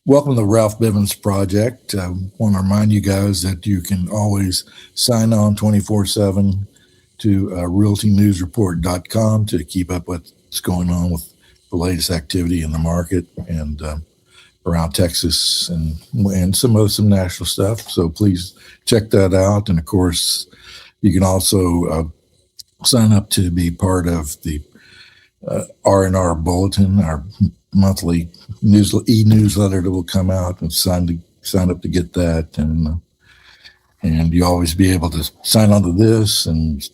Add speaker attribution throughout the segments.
Speaker 1: Welcome to the Ralph Bivins Project. I want to remind you guys that you can always sign on 24/7 to realtynewsreport.com to keep up what's going on with the latest activity in the market and around Texas and some national stuff. So please check that out. And of course, you can also sign up to be part of the R&R Bulletin, our monthly e-newsletter that will come out, and sign up to get that. And you always be able to sign on to this and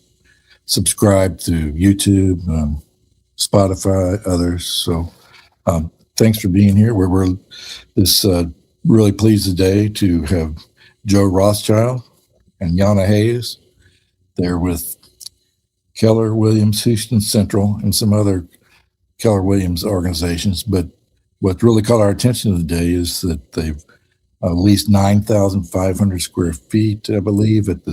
Speaker 1: subscribe to YouTube, Spotify, others. So thanks for being here. We're really pleased today to have Joe Rothchild and Jana Hayes. They're with Keller Williams Houston Central and some other Keller Williams organizations. But what really caught our attention today is that they've leased 9,500 square feet, I believe, at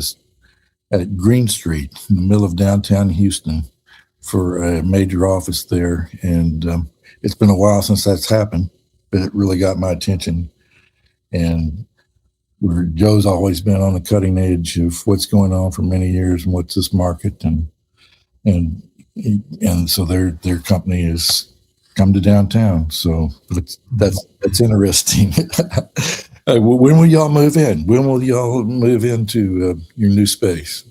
Speaker 1: GreenStreet in the middle of downtown Houston for a major office there. And it's been a while since that's happened, but it really got my attention. And Joe's always been on the cutting edge of what's going on for many years and what's this market, and so their company has come to downtown. So that's interesting. When will y'all move in? When will y'all move into your new space?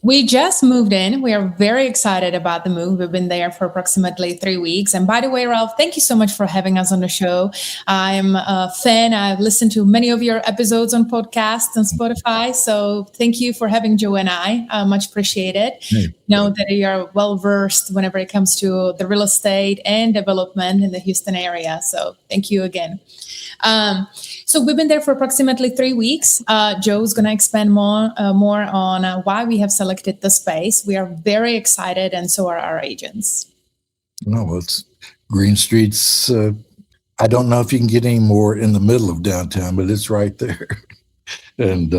Speaker 2: We just moved in. We are very excited about the move. We've been there for approximately 3 weeks. And by the way, Ralph, thank you so much for having us on the show. I'm a fan. I've listened to many of your episodes on podcasts and Spotify. So thank you for having Joe and I. Much appreciated. Know that you are well versed whenever it comes to the real estate and development in the Houston area. So thank you again. So we've been there for approximately 3 weeks. Joe's going to expand more on why we have selected the space. We are very excited, and so are our agents.
Speaker 1: No, well, it's GreenStreet's. I don't know if you can get any more in the middle of downtown, but it's right there, and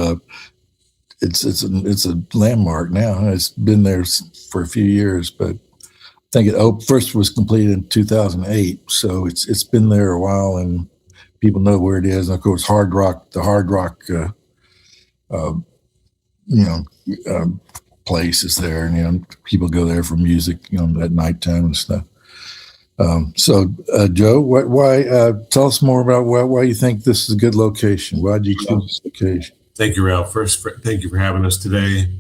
Speaker 1: it's a landmark now. It's been there for a few years, but I think it first was completed in 2008, so it's been there a while, and people know where it is. And of course, the Hard Rock, place is there, and people go there for music, at nighttime and stuff. So, Joe, why? Tell us more about why you think this is a good location. Why did you choose this location?
Speaker 3: Thank you, Ralph. First, thank you for having us today.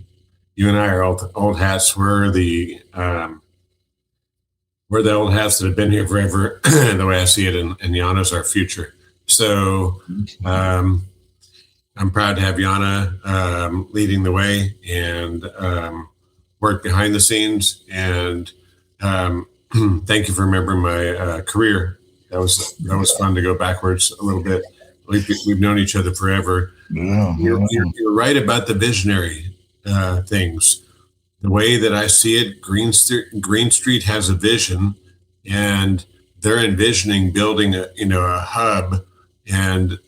Speaker 3: You and I are old hats. We're the old hats that have been here forever. The way I see it, and Jana's our future. So I'm proud to have Jana leading the way and work behind the scenes. And thank you for remembering my career. That was fun to go backwards a little bit. We've known each other forever.
Speaker 1: Yeah.
Speaker 3: You're right about the visionary things. The way that I see it, GreenStreet has a vision, and they're envisioning building a hub. And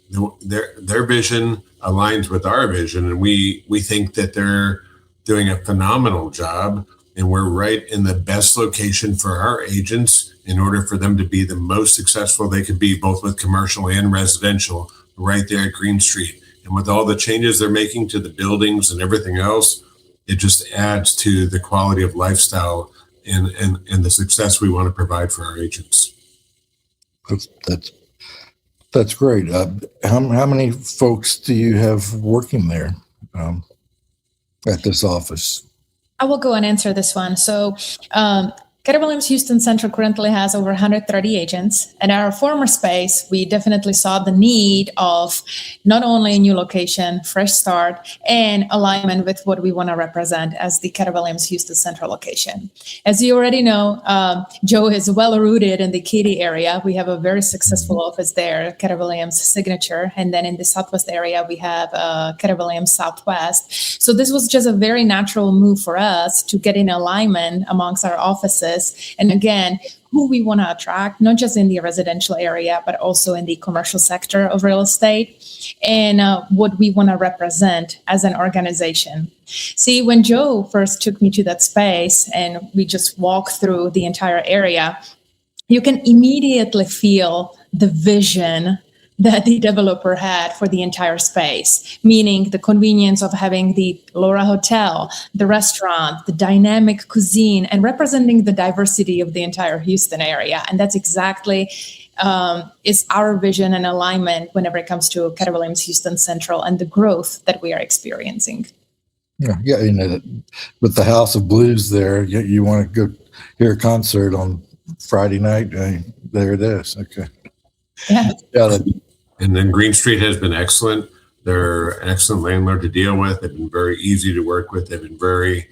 Speaker 3: their vision aligns with our vision, and we think that they're doing a phenomenal job, and we're right in the best location for our agents in order for them to be the most successful they could be, both with commercial and residential, right there at GreenStreet. And with all the changes they're making to the buildings and everything else, it just adds to the quality of lifestyle and the success we want to provide for our agents.
Speaker 1: That's great. How many folks do you have working there at this office?
Speaker 2: I will go and answer this one. So Keller Williams Houston Central currently has over 130 agents. And at our former space, we definitely saw the need of not only a new location, fresh start, and alignment with what we want to represent as the Keller Williams Houston Central location. As you already know, Joe is well rooted in the Katy area. We have a very successful office there, Keller Williams Signature. And then in the Southwest area, we have Keller Williams Southwest. So this was just a very natural move for us to get in alignment amongst our offices offices. And again, who we want to attract, not just in the residential area, but also in the commercial sector of real estate, and what we want to represent as an organization. See, when Joe first took me to that space and we just walked through the entire area, you can immediately feel the vision that the developer had for the entire space, meaning the convenience of having the Laura Hotel, the restaurant, the dynamic cuisine, and representing the diversity of the entire Houston area. And that's exactly is our vision and alignment whenever it comes to Keller Williams Houston Central and the growth that we are experiencing.
Speaker 1: Yeah. With the House of Blues there, you want to go hear a concert on Friday night. There it is. Okay.
Speaker 2: Yeah.
Speaker 3: And then GreenStreet has been excellent. They're an excellent landlord to deal with. They've been very easy to work with. They've been very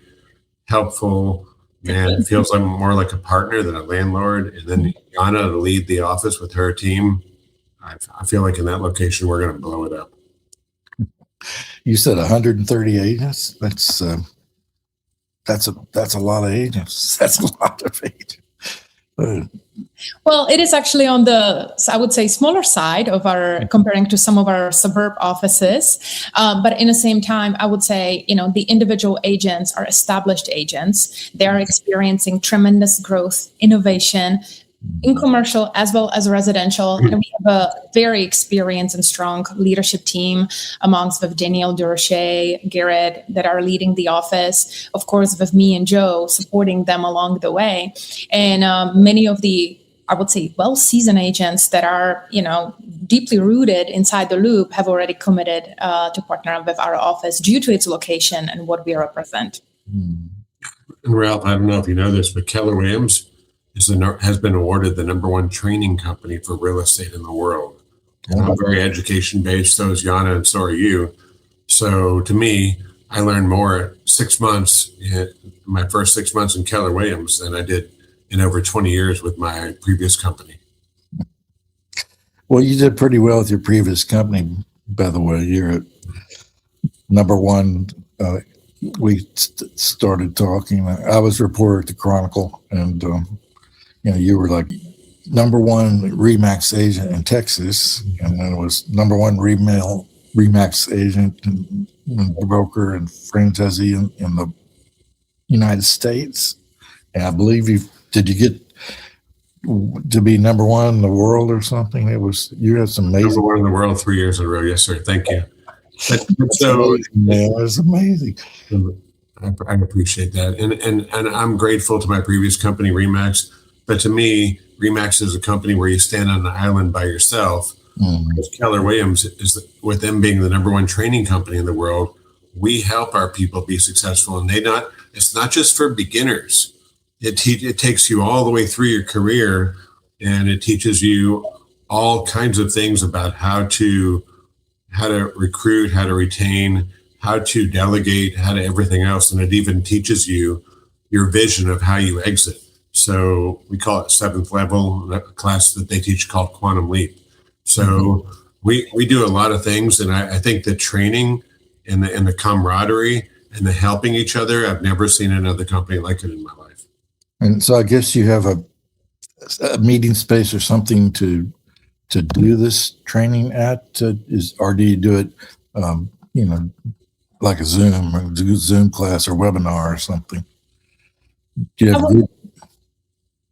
Speaker 3: helpful. And it feels like more like a partner than a landlord. And then Jana to lead the office with her team. I feel like in that location, we're going to blow it up.
Speaker 1: You said 130 agents. That's a lot of agents. That's a lot of agents.
Speaker 2: Well, it is actually on the, I would say, smaller side of our, comparing to some of our suburb offices. But in the same time, I would say, the individual agents are established agents. They are experiencing tremendous growth, innovation in commercial as well as residential. And we have a very experienced and strong leadership team amongst with Danielle Durocher, Garrett, that are leading the office. Of course, with me and Joe supporting them along the way. And many of the, I would say, well-seasoned agents that are, deeply rooted inside the loop have already committed to partner with our office due to its location and what we represent.
Speaker 3: And Ralph, I don't know if you know this, but Keller Williams has been awarded the #1 training company for real estate in the world. And I'm very education-based, so is Jana, and so are you. So to me, I learned more 6 months, my first 6 months in Keller Williams than I did in over 20 years with my previous company.
Speaker 1: Well, you did pretty well with your previous company, by the way. You're at #1. We started talking. I was reporter at the Chronicle, and you were like #1 Remax agent in Texas, and then it was #1 Remax agent and broker and franchisee in the United States. And I believe did you get to be #1 in the world or something? You had some amazing.
Speaker 3: #1 in the world 3 years in a row. Yes, sir. Thank you.
Speaker 1: So it was amazing.
Speaker 3: I appreciate that, and I'm grateful to my previous company, Remax. But to me, Remax is a company where you stand on an island by yourself. Because Keller Williams is, with them being the #1 training company in the world, we help our people be successful, and it's not just for beginners. It takes you all the way through your career, and it teaches you all kinds of things about how to recruit, how to retain, how to delegate, how to everything else. And it even teaches you your vision of how you exit. So we call it 7th level, a class that they teach called Quantum Leap. So we do a lot of things. And I think the training and the camaraderie and the helping each other, I've never seen another company like it in my life.
Speaker 1: And so I guess you have a meeting space or something to do this training at, or do you do it, like a Zoom class or webinar or something? Do you have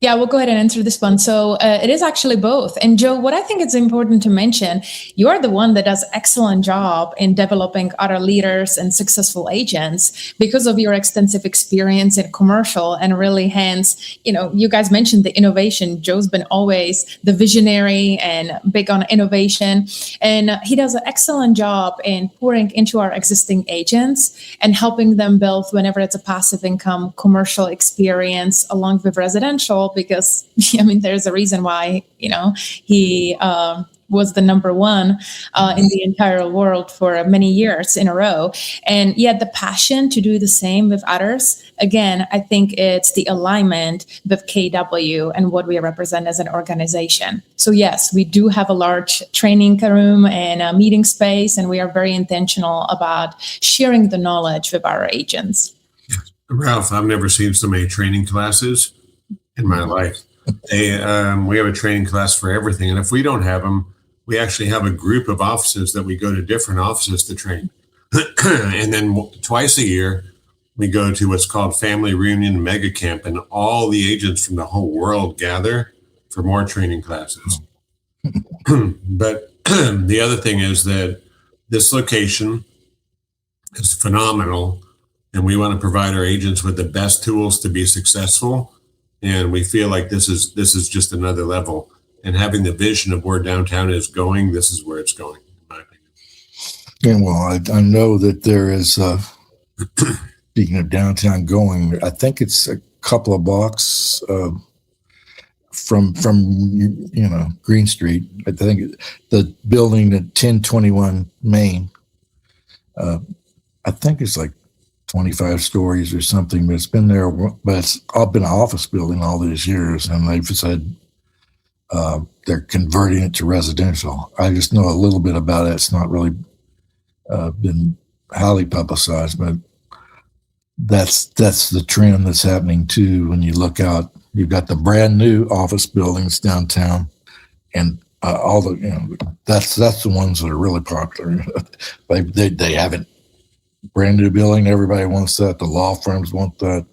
Speaker 2: Yeah, we'll go ahead and answer this one. So it is actually both. And Joe, what I think it's important to mention, you are the one that does excellent job in developing other leaders and successful agents because of your extensive experience in commercial, and really hence, you guys mentioned the innovation. Joe's been always the visionary and big on innovation. And he does an excellent job in pouring into our existing agents and helping them build, whenever it's a passive income commercial experience along with residential, because there's a reason why he was the #1 in the entire world for many years in a row. And yet the passion to do the same with others, again, I think it's the alignment with KW and what we represent as an organization. So yes, we do have a large training room and a meeting space, and we are very intentional about sharing the knowledge with our agents.
Speaker 3: Ralph, I've never seen so many training classes. in my life. We have a training class for everything. And if we don't have them, we actually have a group of offices that we go to different offices to train. And then twice a year, we go to what's called Family Reunion Mega Camp, and all the agents from the whole world gather for more training classes. But the other thing is that this location is phenomenal, and we want to provide our agents with the best tools to be successful. And we feel like this is just another level. And having the vision of where downtown is going, this is where it's going, in my opinion.
Speaker 1: Yeah, well, I know that there is, speaking of downtown going, I think it's a couple of blocks from GreenStreet. I think the building at 1021 Main, I think it's like 25 stories or something, but it's been there, but it's all been an office building all these years, and they've said they're converting it to residential. I just know a little bit about it. It's not really been highly publicized, but that's the trend that's happening too. When you look out, you've got the brand new office buildings downtown, and all the that's the ones that are really popular. they haven't brand new building. Everybody wants that. The law firms want that,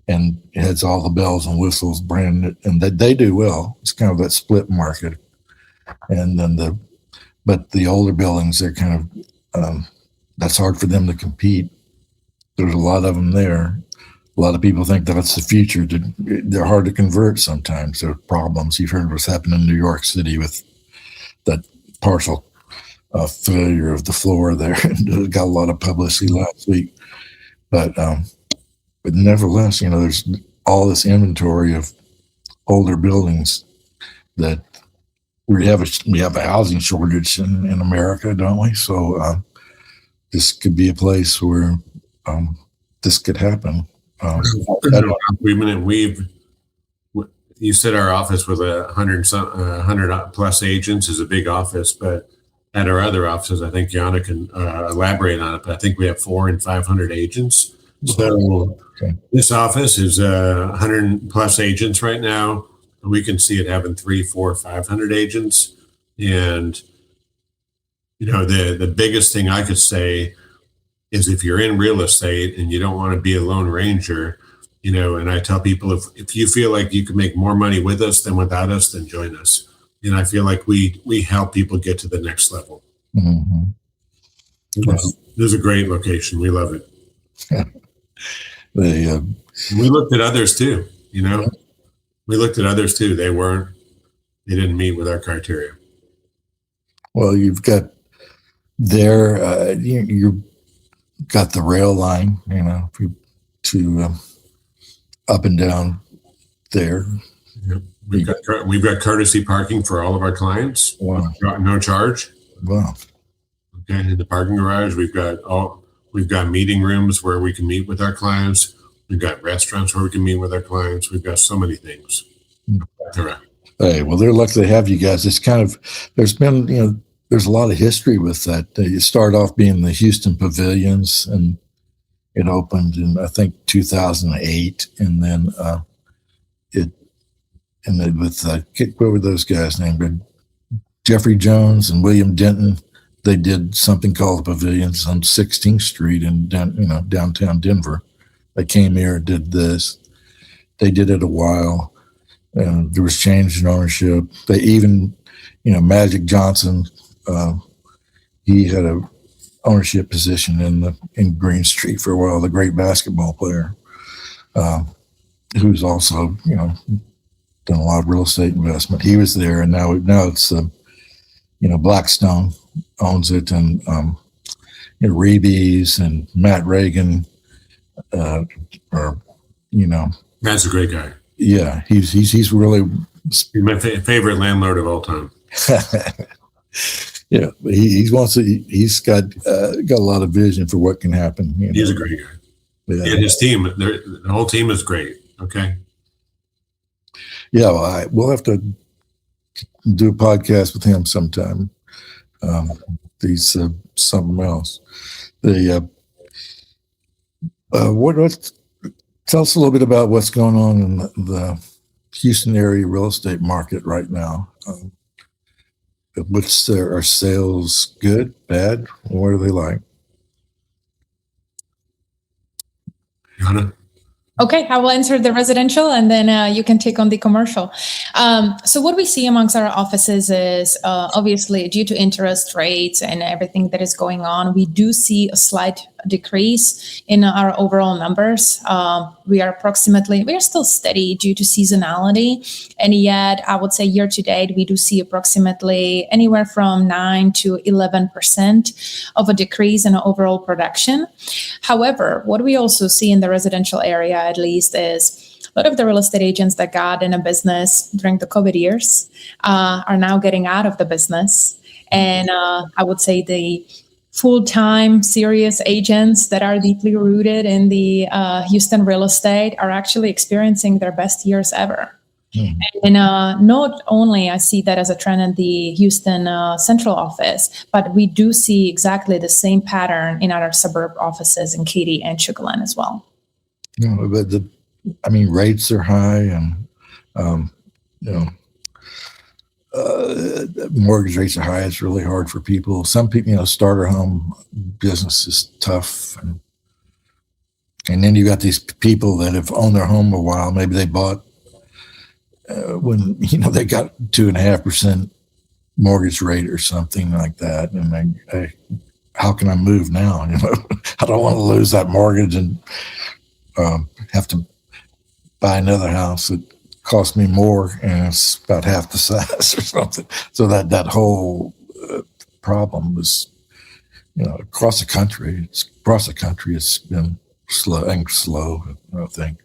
Speaker 1: and it has all the bells and whistles brand, and they do well. It's kind of that split market, and then but the older buildings, they're kind of that's hard for them to compete. There's a lot of them there. A lot of people think that's the future. They're hard to convert sometimes. There are problems. You've heard what's happened in New York City with that partial failure of the floor there. It got a lot of publicity last week. But nevertheless, there's all this inventory of older buildings that we have a housing shortage in America, don't we? So this could be a place where this could happen.
Speaker 3: You said our office with 100 plus agents is a big office, but at our other offices, I think Jana can elaborate on it, but I think we have 400 and 500 agents. So This office is 100 plus agents right now. We can see it having 300, 400, 500 agents. And, the biggest thing I could say is if you're in real estate and you don't want to be a lone ranger, and I tell people, if you feel like you can make more money with us than without us, then join us. And I feel like we help people get to the next level.
Speaker 1: Mm-hmm.
Speaker 3: This is a great location. We love it.
Speaker 1: We
Speaker 3: looked at others too, we looked at others too. They didn't meet with our criteria.
Speaker 1: Well, you've got there, you've got the rail line, to up and down there.
Speaker 3: Yep. We've got courtesy parking for all of our clients.
Speaker 1: Wow.
Speaker 3: No charge.
Speaker 1: Wow.
Speaker 3: Okay. In the parking garage, we've got meeting rooms where we can meet with our clients. We've got restaurants where we can meet with our clients. We've got so many things. Correct.
Speaker 1: Hey, well, they're lucky to have you guys. It's kind of, there's been, there's a lot of history with that. You start off being the Houston Pavilions, and it opened in, I think, 2008. And then what were those guys named? Jeffrey Jones and William Denton. They did something called the Pavilions on 16th Street in downtown Denver. They came here and did this. They did it a while, and there was change in ownership. They even, Magic Johnson, he had a ownership position in GreenStreet for a while. The great basketball player, who's also done a lot of real estate investment. He was there, and now it's Blackstone owns it, and Reeves and Matt Reagan,
Speaker 3: Matt's a great guy.
Speaker 1: Yeah, he's really
Speaker 3: my favorite landlord of all time.
Speaker 1: Yeah, he's got a lot of vision for what can happen.
Speaker 3: He's a great guy. Yeah. And his team, the whole team is great. Okay.
Speaker 1: Yeah, well, we'll have to do a podcast with him sometime. He's something else. Tell us a little bit about what's going on in the Houston area real estate market right now? Are sales good, bad? What are they like?
Speaker 3: Jana?
Speaker 2: Okay, I will answer the residential and then you can take on the commercial. So what we see amongst our offices is obviously due to interest rates and everything that is going on, we do see a slight decrease in our overall numbers. We are still steady due to seasonality. And yet I would say year to date, we do see approximately anywhere from 9 to 11% of a decrease in overall production. However, what we also see in the residential area, at least, is a lot of the real estate agents that got in a business during the COVID years are now getting out of the business. And I would say the full-time serious agents that are deeply rooted in the Houston real estate are actually experiencing their best years ever. And not only I see that as a trend in the Houston Central office, but we do see exactly the same pattern in our suburb offices in Katy and Sugar Land as well.
Speaker 1: But rates are high, and mortgage rates are high. It's really hard for people. Some people, starter home business is tough, and then you got these people that have owned their home a while. Maybe they bought when they got 2.5% mortgage rate or something like that, and how can I move now? I don't want to lose that mortgage and have to buy another house that costs me more and it's about half the size or something. So that whole problem was, across the country. It's been slow, I think.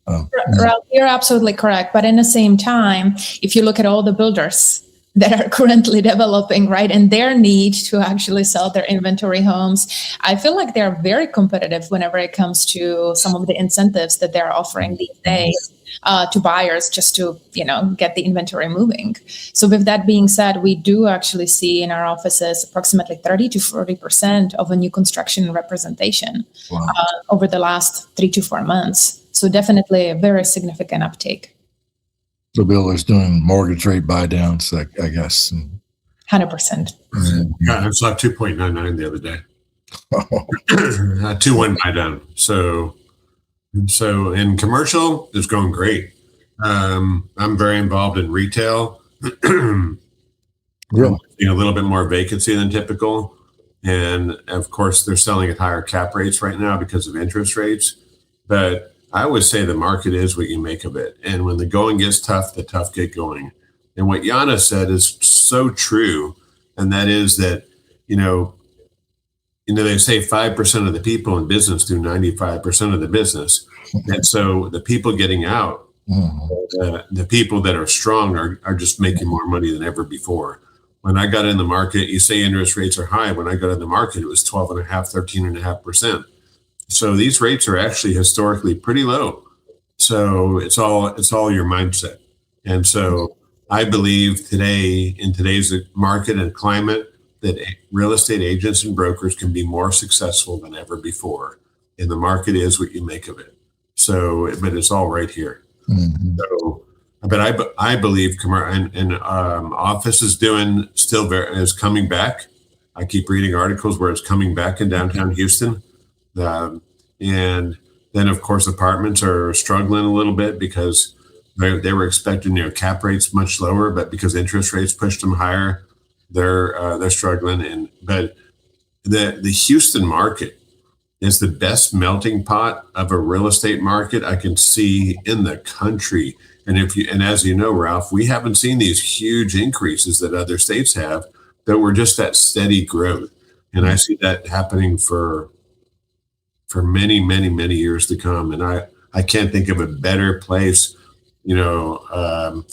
Speaker 2: Ralph, you're absolutely correct. But in the same time, if you look at all the builders that are currently developing, right, and their need to actually sell their inventory homes, I feel like they're very competitive whenever it comes to some of the incentives that they're offering these days to buyers just to, get the inventory moving. So with that being said, we do actually see in our offices approximately 30 to 40% of a new construction representation over the last 3 to 4 months. So definitely a very significant uptake.
Speaker 1: The builders doing mortgage rate buy downs, I guess.
Speaker 2: 100%.
Speaker 3: Yeah, I saw 2.99 the other day. 2.1 buy down. So in commercial, it's going great. I'm very involved in retail.
Speaker 1: Really?
Speaker 3: A little bit more vacancy than typical. And of course, they're selling at higher cap rates right now because of interest rates. But I always say the market is what you make of it. And when the going gets tough, the tough get going. And what Jana said is so true. And that is that, they say 5% of the people in business do 95% of the business. And so the people getting out, the people that are strong are just making more money than ever before. When I got in the market, you say interest rates are high. When I got in the market, it was 12.5%, 13.5%. So these rates are actually historically pretty low. So it's all your mindset. And so I believe in today's market and climate, that real estate agents and brokers can be more successful than ever before. And the market is what you make of it. So, but it's all right here. Mm-hmm. So, but I believe office is is coming back. I keep reading articles where it's coming back in downtown Houston. And then, of course, apartments are struggling a little bit because they were expecting cap rates much lower, but because interest rates pushed them higher, they're struggling. But the Houston market is the best melting pot of a real estate market I can see in the country. And as you know, Ralph, we haven't seen these huge increases that other states have, but we're just that steady growth. And I see that happening for many, many, many years to come. And I can't think of a better place, to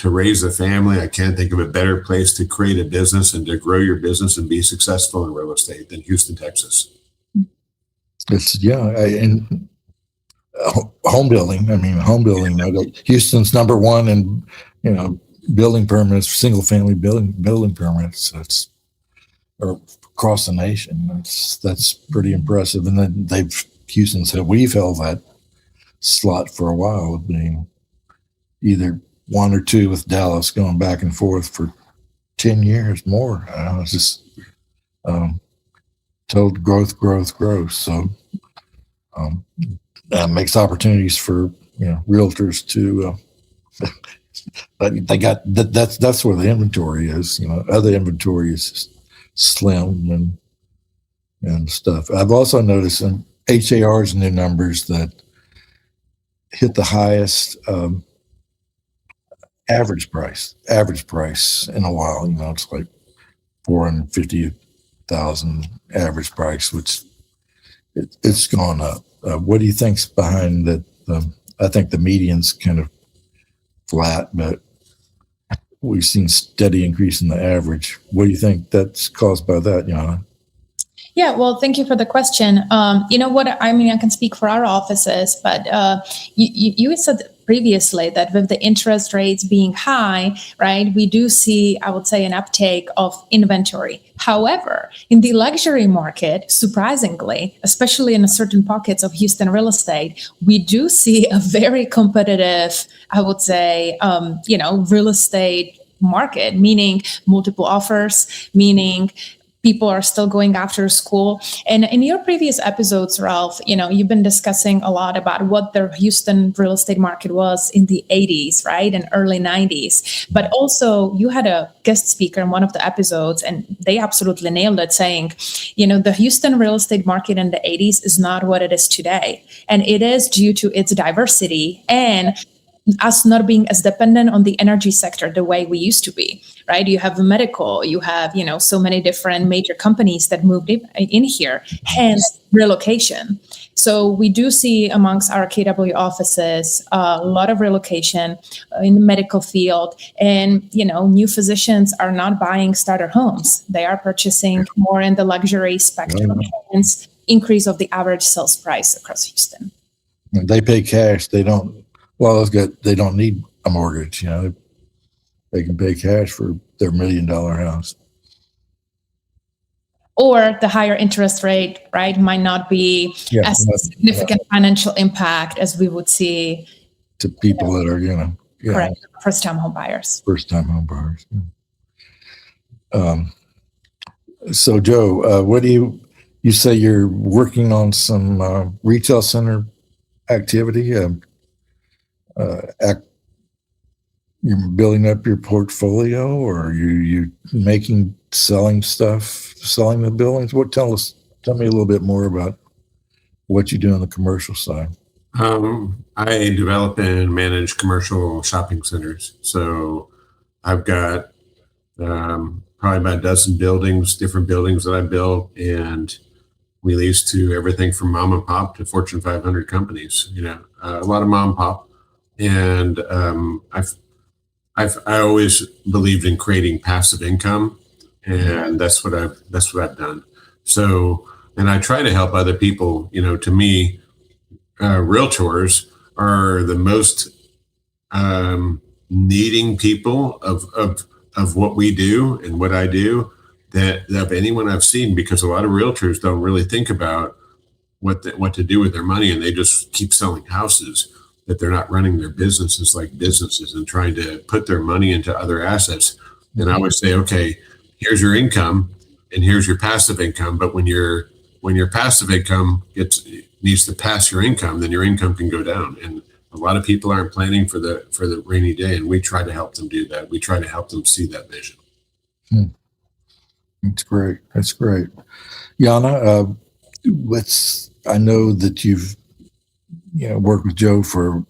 Speaker 3: raise a family. I can't think of a better place to create a business and to grow your business and be successful in real estate than Houston, Texas.
Speaker 1: And home building. Houston's number one in, building permits, single family building permits. That's across the nation. That's pretty impressive. And then Houston said we've held that slot for a while, being either one or two with Dallas going back and forth for 10 years more. It's just total growth. So that makes opportunities for realtors to. They got that's where the inventory is. Other inventory is slim and stuff. I've also noticed in HAR's new numbers that hit the highest average price in a while. It's like 450,000 average price, which it's gone up. What do you think's behind that? I think the median's kind of flat, but we've seen steady increase in the average. What do you think that's caused by that, Jana?
Speaker 2: Yeah, well, thank you for the question. You know what? I mean, I can speak for our offices, but you said previously that with the interest rates being high, right, we do see, I would say, an uptake of inventory. However, in the luxury market, surprisingly, especially in certain pockets of Houston real estate, we do see a very competitive, I would say, real estate market, meaning multiple offers, meaning people are still going after school. And in your previous episodes, Ralph, you've been discussing a lot about what the Houston real estate market was in the 80s, right? And early 90s. But also you had a guest speaker in one of the episodes, and they absolutely nailed it, saying, the Houston real estate market in the 80s is not what it is today. And it is due to its diversity and us not being as dependent on the energy sector the way we used to be, right? You have medical, you have, so many different major companies that moved in here, hence relocation. So we do see amongst our KW offices a lot of relocation in the medical field, and, new physicians are not buying starter homes. They are purchasing more in the luxury spectrum, hence increase of the average sales price across Houston.
Speaker 1: They pay cash. They don't. Well, they don't need a mortgage. They can pay cash for their $1 million house.
Speaker 2: Or the higher interest rate, right, might not be as significant financial impact as we would see
Speaker 1: to people that are,
Speaker 2: correct, first-time home buyers.
Speaker 1: Yeah. So, Joe, what do you say you're working on some retail center activity? You're building up your portfolio, or are you selling the buildings? Tell me a little bit more about what you do on the commercial side.
Speaker 3: I develop and manage commercial shopping centers. So I've got probably about a dozen different buildings that I built, and we lease to everything from mom and pop to Fortune 500 companies, a lot of mom and pop. And I always believed in creating passive income, and that's what I've done. So, and I try to help other people. To me, realtors are the most needing people of what we do and what I do that of anyone I've seen, because a lot of realtors don't really think about what to do with their money, and they just keep selling houses. That they're not running their businesses like businesses and trying to put their money into other assets. And I would say, okay, here's your income and here's your passive income. But when your passive income needs to pass your income, then your income can go down. And a lot of people aren't planning for the rainy day, and we try to help them do that. We try to help them see that vision.
Speaker 1: That's great. Jana, I know that you've worked with Joe for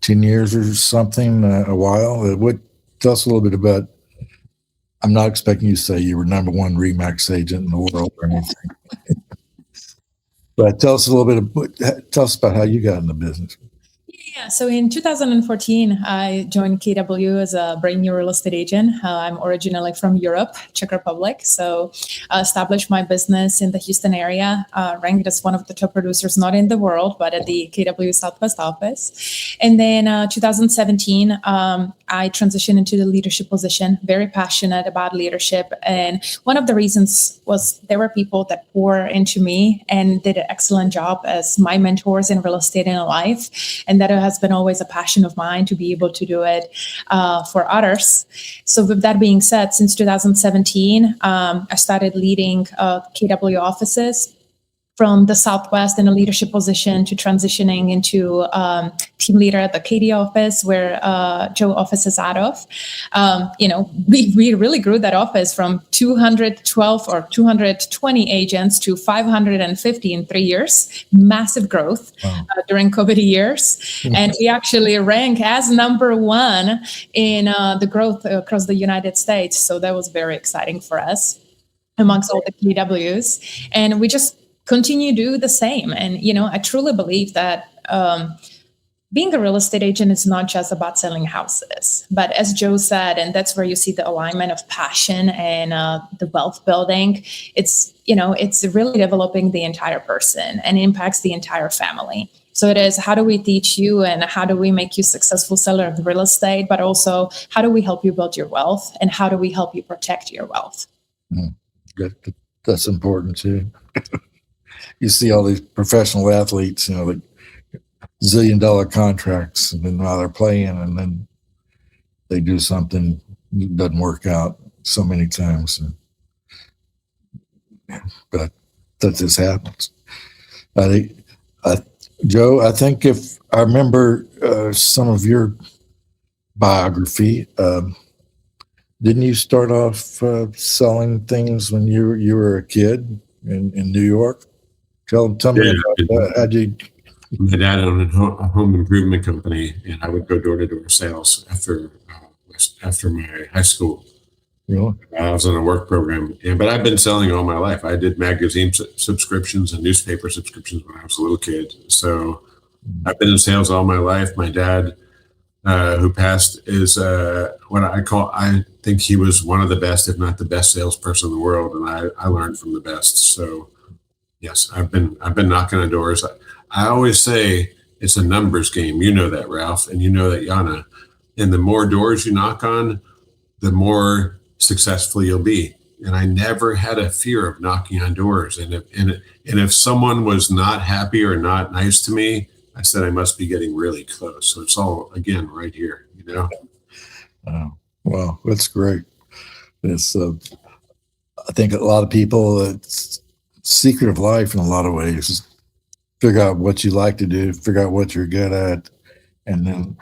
Speaker 1: 10 years or something, a while. Tell us a little bit about, I'm not expecting you to say you were number one RE/MAX agent in the world or anything, but tell us about how you got in the business.
Speaker 2: Yeah, so in 2014, I joined KW as a brand new real estate agent. I'm originally from Europe, Czech Republic. So I established my business in the Houston area, ranked as one of the top producers, not in the world, but at the KW Southwest office. And then 2017, I transitioned into the leadership position, very passionate about leadership. And one of the reasons was there were people that poured into me and did an excellent job as my mentors in real estate and in life. And that has been always a passion of mine to be able to do it for others. So with that being said, since 2017, I started leading KW offices from the Southwest in a leadership position to transitioning into team leader at the KD office where Joe office is out of. We really grew that office from 212 or 220 agents to 550 in 3 years. Massive growth during COVID years. And we actually rank as number one in the growth across the United States. So that was very exciting for us amongst all the KWs. And we just continue to do the same. And, I truly believe that being a real estate agent is not just about selling houses, but as Joe said, and that's where you see the alignment of passion and the wealth building. It's really developing the entire person and impacts the entire family. So it is, how do we teach you and how do we make you a successful seller of real estate, but also how do we help you build your wealth and how do we help you protect your wealth?
Speaker 1: That's important too. You see all these professional athletes, like $1 zillion contracts, and then while they're playing, and then they do something that doesn't work out so many times. But that just happens. Joe, I think if I remember some of your biography, didn't you start off selling things when you were a kid in New York? Tell me about that. How'd you?
Speaker 3: My dad owned a home improvement company, and I would go door to door sales after my high school.
Speaker 1: Really?
Speaker 3: I was on a work program, but I've been selling all my life. I did magazine subscriptions and newspaper subscriptions when I was a little kid. So I've been in sales all my life. My dad, who passed, is I think he was one of the best, if not the best salesperson in the world. And I learned from the best. So yes, I've been knocking on doors. I always say it's a numbers game. You know that, Ralph, and you know that, Jana. And the more doors you knock on, the more successful you'll be. And I never had a fear of knocking on doors. And if someone was not happy or not nice to me, I said I must be getting really close. So it's all, again, right here,
Speaker 1: Well, that's great. It's I think a lot of people, it's secret of life in a lot of ways is figure out what you like to do, figure out what you're good at, and then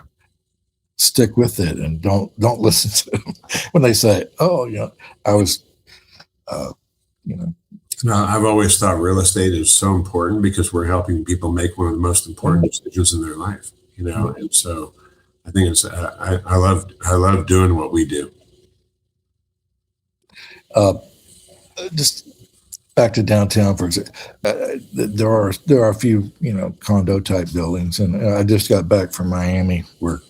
Speaker 1: stick with it and don't listen to them when they say, I was
Speaker 3: I've always thought real estate is so important because we're helping people make one of the most important decisions in their life, and so I think it's I love doing what we do.
Speaker 1: Just back to downtown, for example, there are a few condo type buildings, and I just got back from Miami where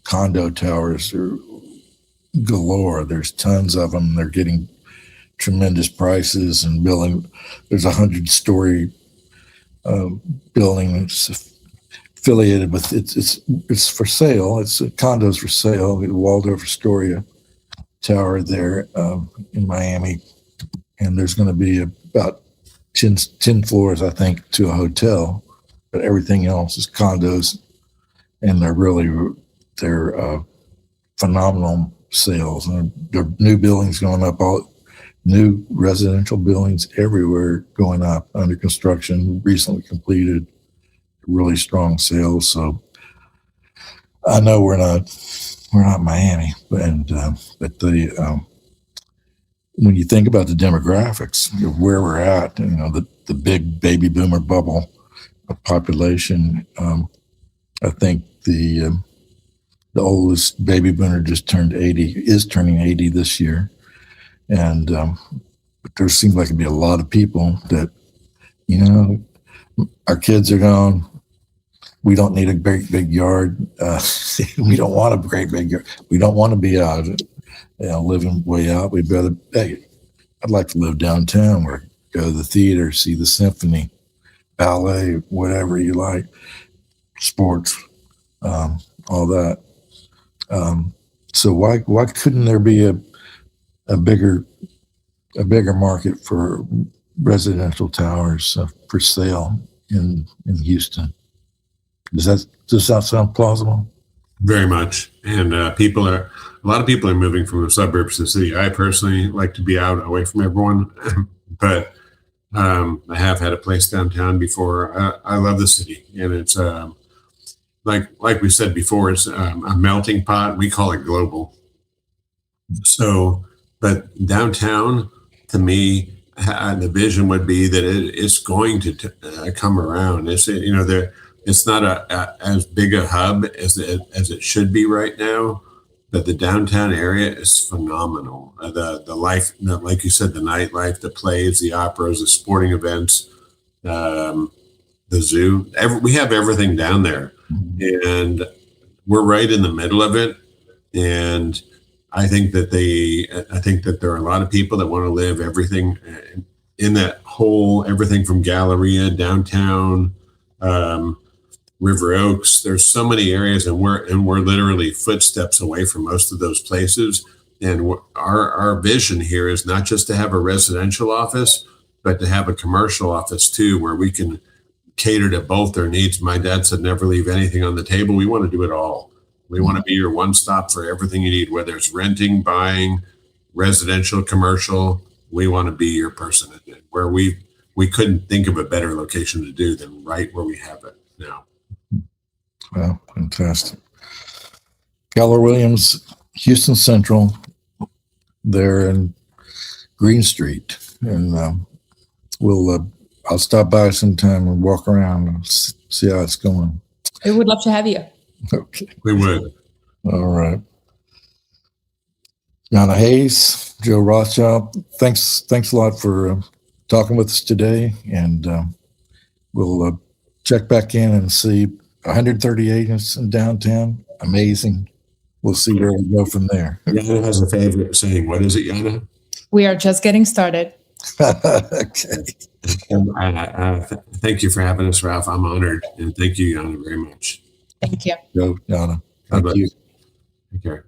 Speaker 1: condo towers are galore. There's tons of them. They're getting tremendous prices and building. There's 100-story building that's affiliated with it's for sale. It's condos for sale. The Waldorf Astoria Tower there in Miami, and there's going to be about 10 floors, I think, to a hotel, but everything else is condos, and they're phenomenal sales. And there are new buildings going up, all new residential buildings everywhere going up, under construction, recently completed, really strong sales. So I know we're not Miami, but when you think about the demographics of where we're at, the big baby boomer bubble of population, I think the oldest baby boomer just turned 80, is turning 80 this year. And but there seems like to be a lot of people that, our kids are gone. We don't need a great big yard. We don't want a great big yard. We don't want to be out, living way out. We'd rather, I'd like to live downtown where go to the theater, see the symphony, ballet, whatever you like, sports, all that. So why couldn't there be a bigger market for residential towers for sale in Houston? Does that sound plausible?
Speaker 3: Very much. And a lot of people are moving from the suburbs to the city. I personally like to be out away from everyone, but I have had a place downtown before. I love the city, and it's like we said before, it's a melting pot. We call it global. So, but downtown, to me, the vision would be that it's going to come around. It's not as big a hub as it should be right now, but the downtown area is phenomenal. The life, like you said, the nightlife, the plays, the operas, the sporting events, the zoo. We have everything down there, and we're right in the middle of it. And I think that there are a lot of people that want to live everything in that whole, everything from Galleria, downtown, River Oaks. There's so many areas, and we're literally footsteps away from most of those places. And our vision here is not just to have a residential office, but to have a commercial office too, where we can cater to both their needs. My dad said, never leave anything on the table. We want to do it all. We want to be your one stop for everything you need, whether it's renting, buying, residential, commercial. We want to be your person, where we couldn't think of a better location to do than right where we have it now.
Speaker 1: Well, fantastic. Keller Williams Houston Central, there in GreenStreet, and I'll stop by sometime and walk around and see how it's going.
Speaker 2: We would love to have you.
Speaker 1: Okay.
Speaker 3: We would.
Speaker 1: All right. Jana Hayes, Joe Rothchild, thanks a lot for talking with us today, and we'll check back in and see 130 agents in downtown. Amazing. We'll see where we go from there.
Speaker 3: Jana has a favorite saying. What is it, Jana?
Speaker 2: We are just getting started.
Speaker 1: Okay.
Speaker 3: Thank you for having us, Ralph. I'm honored, and thank you, Jana, very much.
Speaker 2: Thank you.
Speaker 1: Go, Jana.
Speaker 3: God
Speaker 1: Thank you.
Speaker 3: bless. Take care.